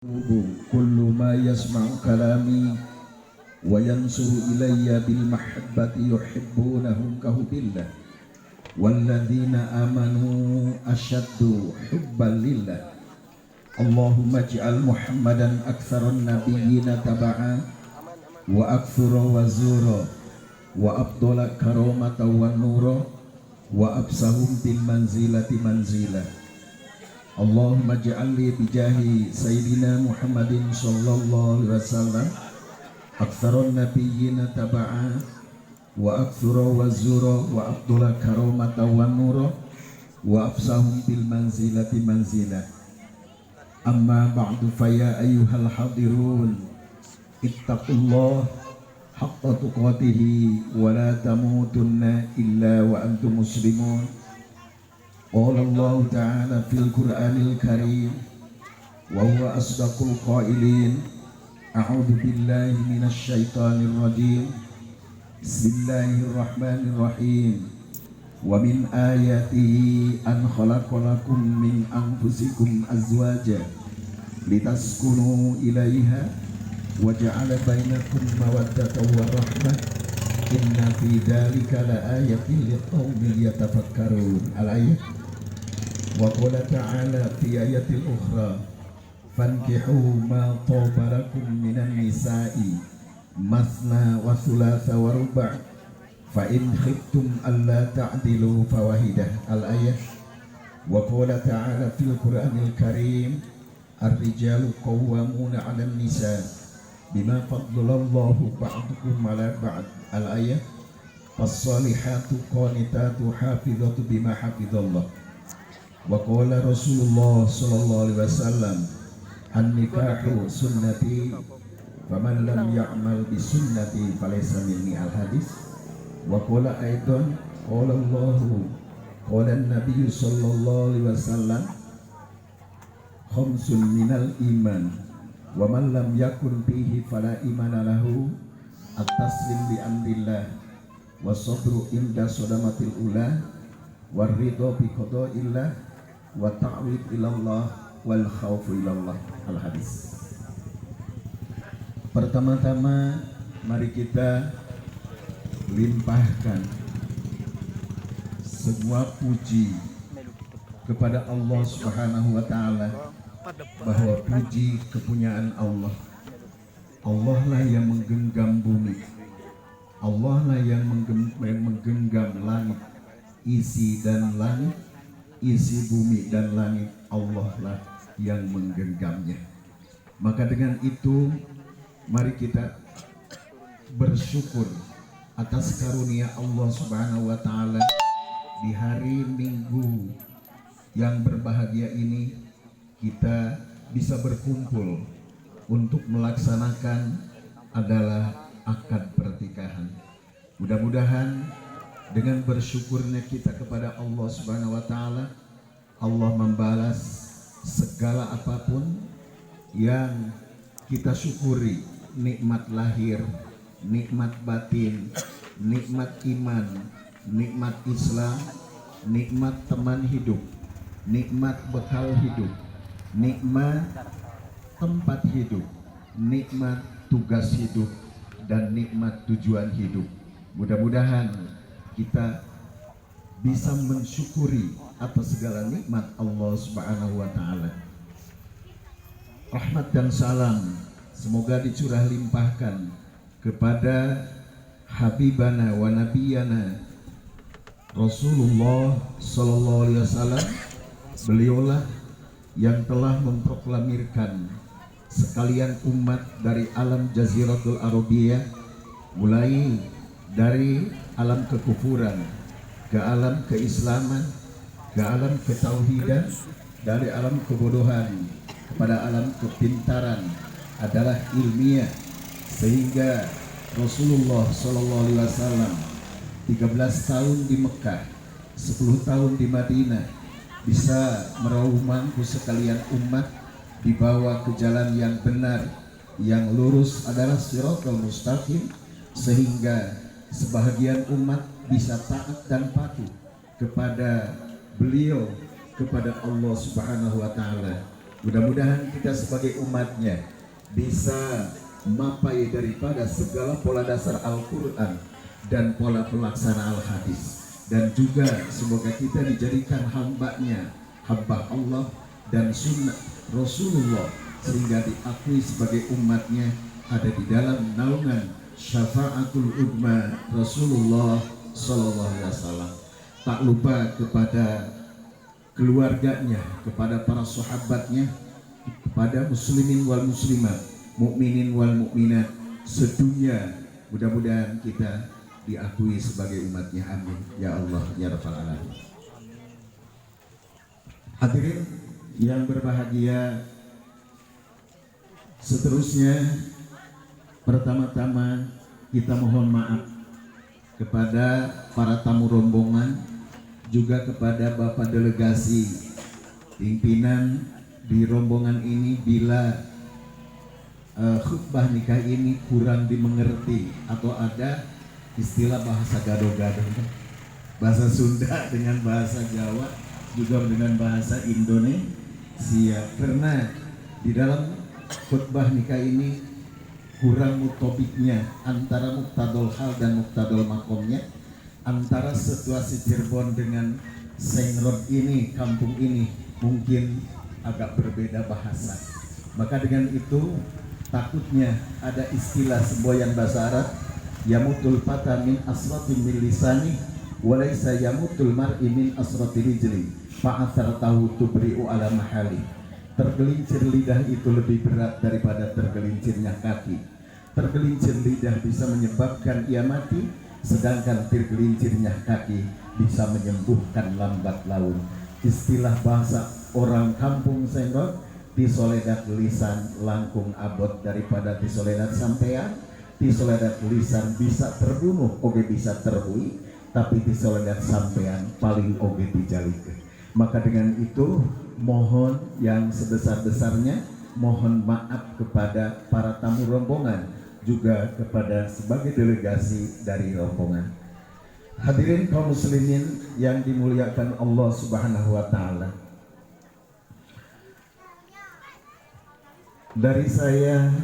كل ما يسمع كلامي وينظر إلي بالمحبة يحبونهم كحب الله والذين آمنوا أشد حبا لله. اللهم اجعل محمدا أكثر النبيين تبعا وأكثر وزورا وأفضل كرامة والنور وأبصهم بالمنزلة منزلة. Allahumma ja'alli bijahi Sayyidina Muhammadin sallallahu alaihi wasallam aktsarun nabiyyina taba'a wa aktsura wa zura wa afdala karamata wa nura wa afsahum bil manzilati manzila. Amma ba'du fa ya ayyuhal hadirun ittaqullah haqqa tuqatihi wa la tamutunna illa wa antum muslimun. Qala Allah Ta'ala fil Qur'anil Karim wa huwa asdaqul qailin. A'udzu billahi minasy syaithanir rajim. Bismillahirrahmanirrahim. Wa min ayatihi an khalaqalakum min anfusikum azwaja litaskunu ilaiha wa ja'ala bainakum mawaddatan wa rahmah. Inna fi dzalika laayatin liqaumin yatafakkarun. Al-ayat. Wa qala ta'ala fi ayatil ukhra fankihu ma taba lakum minan nisa'i masna wa thulatha wa ruba' fa in khiftum alla ta'dilu fawahidah. Al-ayat. Wa qala ta'ala fil Qur'anil Karim ar-rijalu qawwamuna 'alan nisa' bima faddalallahu ba'dukum 'ala ba'd. Al-ayat. As-salihatu qanitatu hafizatu bima hafizallah. Wa qala Rasulullah sallallahu alaihi wasallam an-nikahu sunnati faman lam ya'mal bi sunnati falaysa minni. Al-hadis. Wa qala aidan qala Allahu qala an-nabiy sallallahu alaihi wasallam khamsun minal iman wa man lam yakun fihi fala imana lahu at-taslim bi amrillah wa sabru inda sadamatil ula war ridha bi qada'illah wa ta'wid ilallah wal khaufu ilallah. Al-hadis. Pertama-tama mari kita limpahkan semua puji kepada Allah Subhanahu wa taala, bahwa puji kepunyaan Allah. Allah lah yang menggenggam bumi, Allah lah yang menggenggam langit, isi dan langit, isi bumi dan langit, Allah lah yang menggenggamnya. Maka dengan itu mari kita bersyukur atas karunia Allah Subhanahu wa taala di hari Minggu yang berbahagia ini. Kita bisa berkumpul untuk melaksanakan adalah akad pernikahan. Mudah-mudahan dengan bersyukurnya kita kepada Allah Subhanahu wa taala, Allah membalas segala apapun yang kita syukuri, nikmat lahir, nikmat batin, nikmat iman, nikmat Islam, nikmat teman hidup, nikmat bekal hidup, nikmat tempat hidup, nikmat tugas hidup, dan nikmat tujuan hidup. Mudah-mudahan kita bisa mensyukuri atas segala nikmat Allah Subhanahu wa taala. Rahmat dan salam semoga dicurah limpahkan kepada habibana wa nabiyana Rasulullah sallallahu alaihi wasallam. Beliaulah yang telah memproklamirkan sekalian umat dari alam Jaziratul Arabiyah, mulai dari alam kekufuran ke alam keislaman, ke alam ketauhidan, dari alam kebodohan kepada alam kepintaran adalah ilmiah, sehingga Rasulullah sallallahu alaihi wasallam 13 tahun di Mekah, 10 tahun di Madinah, bisa merauh mangku sekalian umat dibawa ke jalan yang benar, yang lurus adalah shiratal mustaqim, sehingga sebahagian umat bisa taat dan patuh kepada beliau, kepada Allah Subhanahu wa taala. Mudah-mudahan kita sebagai umatnya bisa mapai daripada segala pola dasar Al-Quran dan pola pelaksana Al-Hadis. Dan juga semoga kita dijadikan hamba-Nya, hamba Allah dan sunnah Rasulullah, sehingga diakui sebagai umatnya ada di dalam naungan syafaatul udma Rasulullah Sallallahu Alaihi Wasallam. Tak lupa kepada keluarganya, kepada para sahabatnya, kepada muslimin wal muslimat, mukminin wal mukminat sedunia. Mudah-mudahan kita diakui sebagai umatnya. Amin ya Allah ya Rabbal Alamin. Hadirin yang berbahagia, seterusnya pertama-tama kita mohon maaf kepada para tamu rombongan, juga kepada Bapak delegasi pimpinan di rombongan ini bila khutbah nikah ini kurang dimengerti atau ada istilah bahasa gado-gado, bahasa Sunda dengan bahasa Jawa juga dengan bahasa Indonesia, karena di dalam khutbah nikah ini kurang mutobiknya antara muktadol hal dan muktadol makomnya, antara situasi Cirebon dengan Sengrod ini, kampung ini mungkin agak berbeda bahasa. Maka dengan itu takutnya ada istilah semboyan bahasa Arab, yamutul fata min asratin min lisani walaysa yamutul mar'i min asratil rijli fa'athar tahu tubri'u ala mahali. Tergelincir lidah itu lebih berat daripada tergelincirnya kaki. Tergelincir lidah bisa menyebabkan ia mati, sedangkan tergelincirnya kaki bisa menyembuhkan lambat laun. Istilah bahasa orang kampung Sengrod, tisoledat lisan langkung abot daripada tisoledat sampean. Tisoledat lisan bisa terbunuh oge bisa terbui, tapi tisoledat sampean paling oge dijalikeun. Maka dengan itu mohon yang sebesar-besarnya mohon maaf kepada para tamu rombongan, juga kepada sebagai delegasi dari rombongan. Hadirin kaum muslimin yang dimuliakan Allah Subhanahu wa taala. Dari saya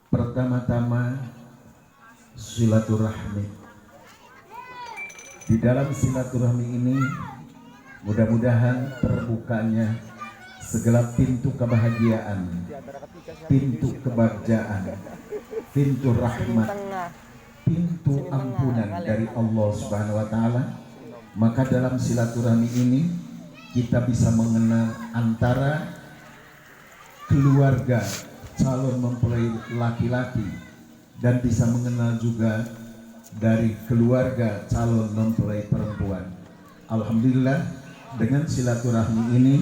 pertama-tama silaturahmi. Di dalam silaturahmi ini mudah-mudahan terbukanya segala pintu kebahagiaan, pintu kebahagiaan, pintu rahmat, pintu ampunan dari Allah Subhanahu wa taala. Maka dalam silaturahmi ini kita bisa mengenal antara keluarga calon mempelai laki-laki dan bisa mengenal juga dari keluarga calon mempelai perempuan. Alhamdulillah, dengan silaturahmi ini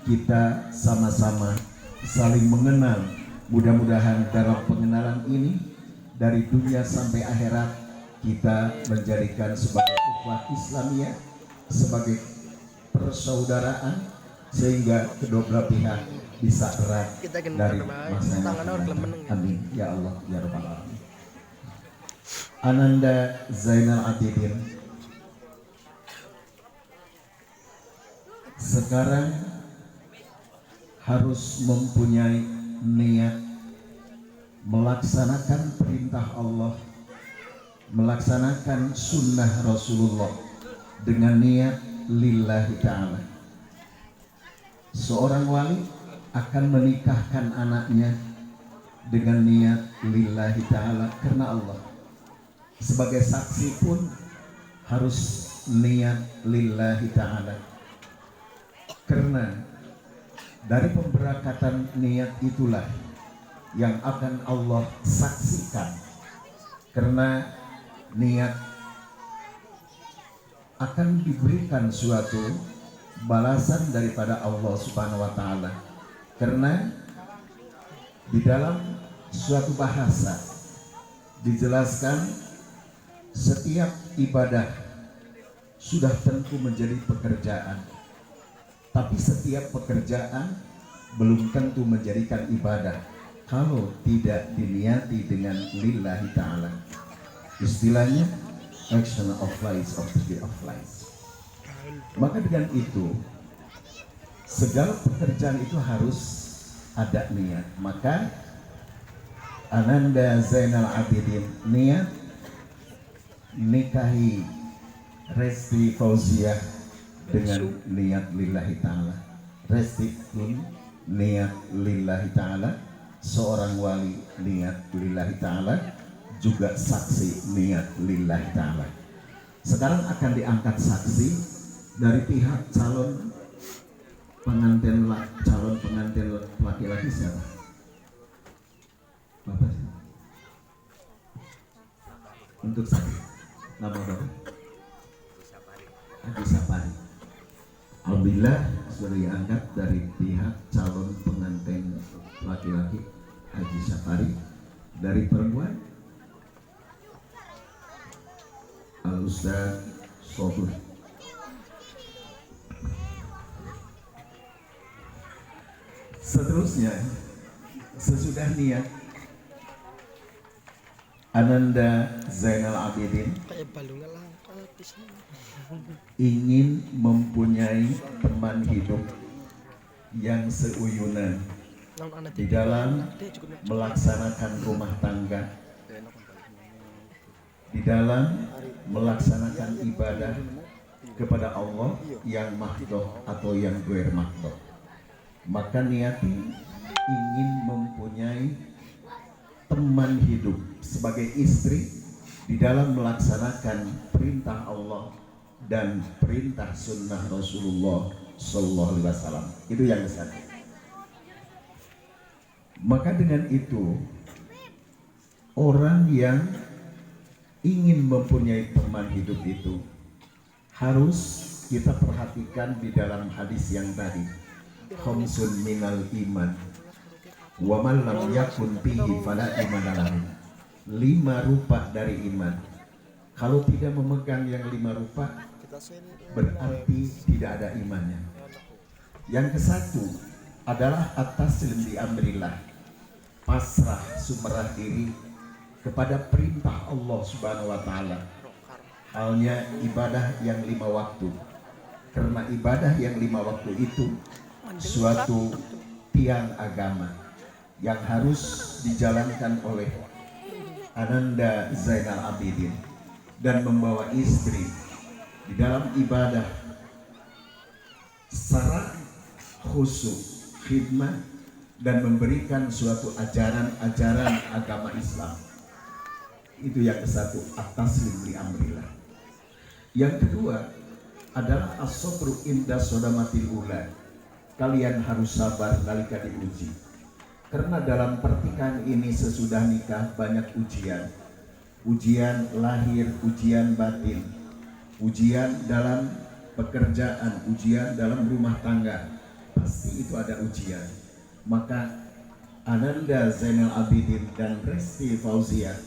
kita sama-sama saling mengenal. Mudah-mudahan dalam pengenalan ini dari dunia sampai akhirat kita menjadikan sebagai ukhuwah Islamiyah, sebagai persaudaraan, sehingga kedua belah pihak bisa erat dari masa yang akan datang. Amin ya Allah ya Rabbal Alamin. Ananda Zainal Abidin, sekarang harus mempunyai niat melaksanakan perintah Allah, melaksanakan sunnah Rasulullah dengan niat lillahi ta'ala. Seorang wali akan menikahkan anaknya dengan niat lillahi ta'ala karena Allah. Sebagai saksi pun harus niat lillahi ta'ala, karena dari pemberakatan niat itulah yang akan Allah saksikan, karena niat akan diberikan suatu balasan daripada Allah Subhanahu wa taala. Karena di dalam suatu bahasa dijelaskan setiap ibadah sudah tentu menjadi pekerjaan, tapi setiap pekerjaan belum tentu menjadikan ibadah kalau tidak diniati dengan lillahi ta'ala. Istilahnya action of life of the day of life. Maka dengan itu segala pekerjaan itu harus ada niat. Maka Ananda Zainal Abidin niat nikahi Resti Fauziah dengan niat lillahi ta'ala. Resti pun niat lillahi ta'ala, seorang wali niat lillahi ta'ala, juga saksi niat lillahi ta'ala. Sekarang akan diangkat saksi dari pihak calon pengantin laki-laki siapa? Bapak sih? Untuk saksi nama Bapak? Haji Sapari. Alhamdulillah sudah diangkat dari pihak calon pengantin laki-laki Haji Sapari. Dari perempuan Al-Ustaz Sobur. Seterusnya, sesudah niat, Ananda Zainal Abidin ingin mempunyai teman hidup yang seuyunan di dalam melaksanakan rumah tangga, di dalam melaksanakan ibadah kepada Allah yang mahdoh atau yang ghair mahdoh. Maka niati ingin mempunyai teman hidup sebagai istri di dalam melaksanakan perintah Allah dan perintah sunnah Rasulullah Sallallahu Alaihi Wasallam. Itu yang besar. Maka dengan itu, orang yang ingin mempunyai teman hidup itu harus kita perhatikan di dalam hadis yang tadi, khamsun minal iman wa man lam yakun bihi fala imana lahu. 5 rupa dari iman. Kalau tidak memegang yang 5 rupa, berarti tidak ada imannya. Yang ke-1 adalah at-taslim bi amrillah, pasrah sumerah diri kepada perintah Allah Subhanahu wa taala. Halnya ibadah yang 5 waktu. Karena ibadah yang 5 waktu itu suatu tiang agama yang harus dijalankan oleh Ananda Zainal Abidin dan membawa istri di dalam ibadah secara khusyuk, khidmah, dan memberikan suatu ajaran-ajaran agama Islam. Itu yang ke-1, at-taslim li amrillah. Yang kedua adalah as-sabru inda sodamatil ula. Kalian harus sabar nalika diuji. Karena dalam pernikahan ini sesudah nikah banyak ujian. Ujian lahir, ujian batin, ujian dalam pekerjaan, ujian dalam rumah tangga. Pasti itu ada ujian. Maka Ananda Zainal Abidin dan Resti Fauziah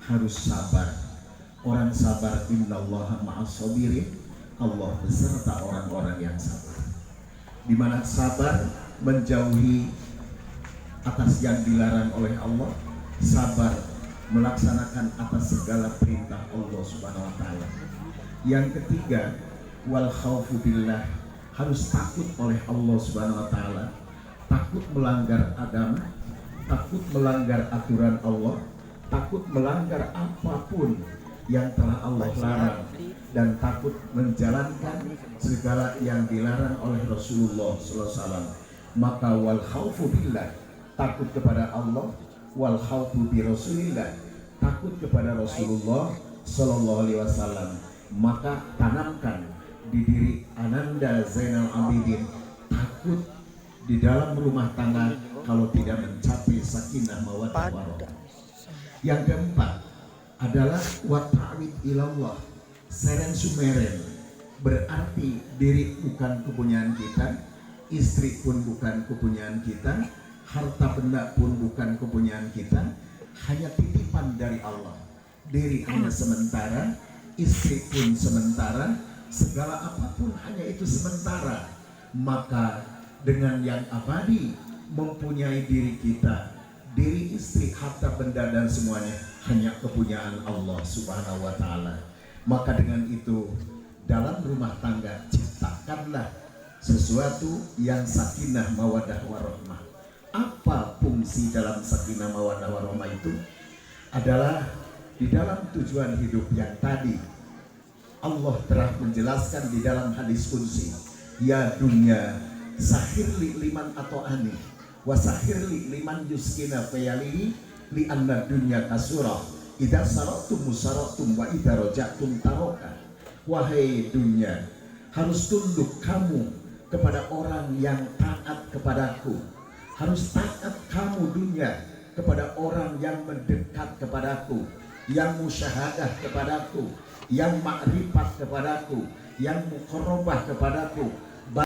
harus sabar. Orang sabar, innallaha ma'as sabirin, Allah beserta orang-orang yang sabar. Di mana sabar menjauhi atas yang dilarang oleh Allah, sabar melaksanakan atas segala perintah Allah Subhanahu wa taala. Yang ketiga, wal khaufu billah, harus takut oleh Allah Subhanahu wa taala, takut melanggar agama, takut melanggar aturan Allah, takut melanggar apapun yang telah Allah larang, dan takut menjalankan segala yang dilarang oleh Rasulullah sallallahu alaihi wasallam. Maka wal khaufu billah, takut kepada Allah, wal khaufu bi Rasulillah, takut kepada Rasulullah sallallahu alaihi wasallam. Maka tanamkan di diri Ananda Zainal Abidin takut di dalam rumah tangga kalau tidak mencapai sakinah mawaddah warahmah. Yang keempat adalah wa ta'wid ilallah, seren sumeren, berarti diri bukan kepunyaan kita, istri pun bukan kepunyaan kita, harta benda pun bukan kepunyaan kita, hanya titipan dari Allah. Diri hanya sementara, istri pun sementara, segala apapun hanya itu sementara. Maka dengan yang abadi mempunyai diri kita, diri, istri, harta benda dan semuanya hanya kepunyaan Allah Subhanahu wa taala. Maka dengan itu dalam rumah tangga ciptakanlah sesuatu yang sakinah mawadah warahmah. Apa fungsi dalam sakinah mawadah warahmah itu? Adalah di dalam tujuan hidup yang tadi Allah telah menjelaskan di dalam hadis qudsi, ya dunya sahirli liman atau ani wasahirli liman yuskina fayalihi li anna dunya kasurah idza saratum musaratum wa idza rajatum taroka. Wahai dunya, harus tunduk kamu kepada orang yang taat kepadaku. Harus taat kamu dunia kepada orang yang mendekat kepadaku, yang musyahadah kepadaku, yang makrifat kepadaku, yang muqarrabah kepadaku.